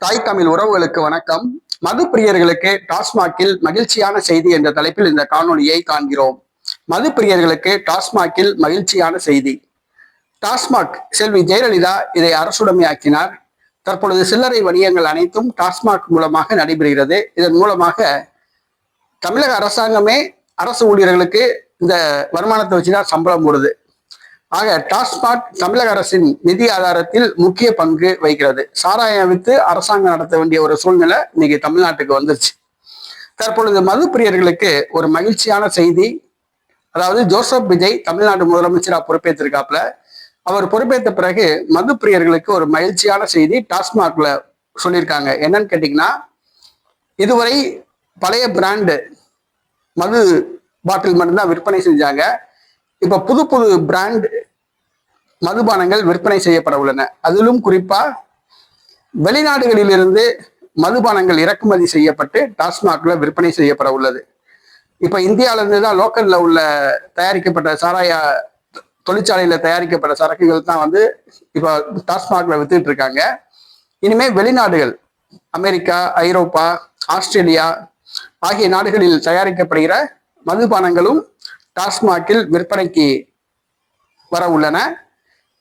தாய் தமிழ் உறவுகளுக்கு வணக்கம். மது பிரியர்களுக்கு டாஸ்மாகில் மகிழ்ச்சியான செய்தி என்ற தலைப்பில் இந்த காணொலியை காண்கிறோம். மது பிரியர்களுக்கு டாஸ்மாகில் மகிழ்ச்சியான செய்தி. டாஸ்மாக் செல்வி ஜெயலலிதா இதை அரசுடைமையாக்கினார். தற்பொழுது சில்லறை வணிகங்கள் அனைத்தும் டாஸ்மாக் மூலமாக நடைபெறுகிறது. இதன் மூலமாக தமிழக அரசாங்கமே அரசு ஊழியர்களுக்கு இந்த வருமானத்தை வச்சுதான் சம்பளம் போடுது. ஆக டாஸ்மாக் தமிழக அரசின் நிதி ஆதாரத்தில் முக்கிய பங்கு வகிக்கிறது. சாராயம் வித்து அரசாங்கம் நடத்த வேண்டிய ஒரு சூழ்நிலை இன்னைக்கு தமிழ்நாட்டுக்கு வந்துருச்சு. தற்பொழுது மது பிரியர்களுக்கு ஒரு மகிழ்ச்சியான செய்தி. அதாவது ஜோசப் விஜய் தமிழ்நாடு முதலமைச்சராக பொறுப்பேற்றிருக்காப்புல. அவர் பொறுப்பேற்ற பிறகு மது பிரியர்களுக்கு ஒரு மகிழ்ச்சியான செய்தி டாஸ்மாக்ல சொல்லியிருக்காங்க. என்னன்னு கேட்டீங்கன்னா, இதுவரை பழைய பிராண்டு மது பாட்டில் மட்டும்தான் விற்பனை செஞ்சாங்க. இப்ப புது புது பிராண்ட் மதுபானங்கள் விற்பனை செய்யப்பட உள்ளன. அதிலும் குறிப்பா வெளிநாடுகளிலிருந்து மதுபானங்கள் இறக்குமதி செய்யப்பட்டு டாஸ்மாக்ல விற்பனை செய்யப்பட உள்ளது. இப்ப இந்தியாவில இருந்து தான் லோக்கல்ல உள்ள தயாரிக்கப்பட்ட சாராய தொழிற்சாலையில தயாரிக்கப்பட்ட சரக்குகள் தான் இப்ப டாஸ்மாக்ல வித்துட்டு இருக்காங்க. இனிமே வெளிநாடுகள் அமெரிக்கா, ஐரோப்பா, ஆஸ்திரேலியா ஆகிய நாடுகளில் தயாரிக்கப்படுகிற மதுபானங்களும் டாஸ்மாகில் விற்பனைக்கு வர உள்ளன.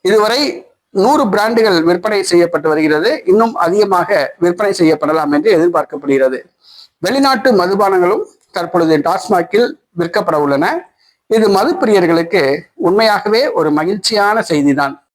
இதுவரை 100 பிராண்டுகள் விற்பனை செய்யப்பட்டு வருகிறது. இன்னும் அதிகமாக விற்பனை செய்யப்படலாம் என்று எதிர்பார்க்கப்படுகிறது. வெளிநாட்டு மதுபானங்களும் தற்பொழுது டாஸ்மாகில் விற்கப்பட உள்ளன. இது மது பிரியர்களுக்கு உண்மையாகவே ஒரு மகிழ்ச்சியான செய்திதான்.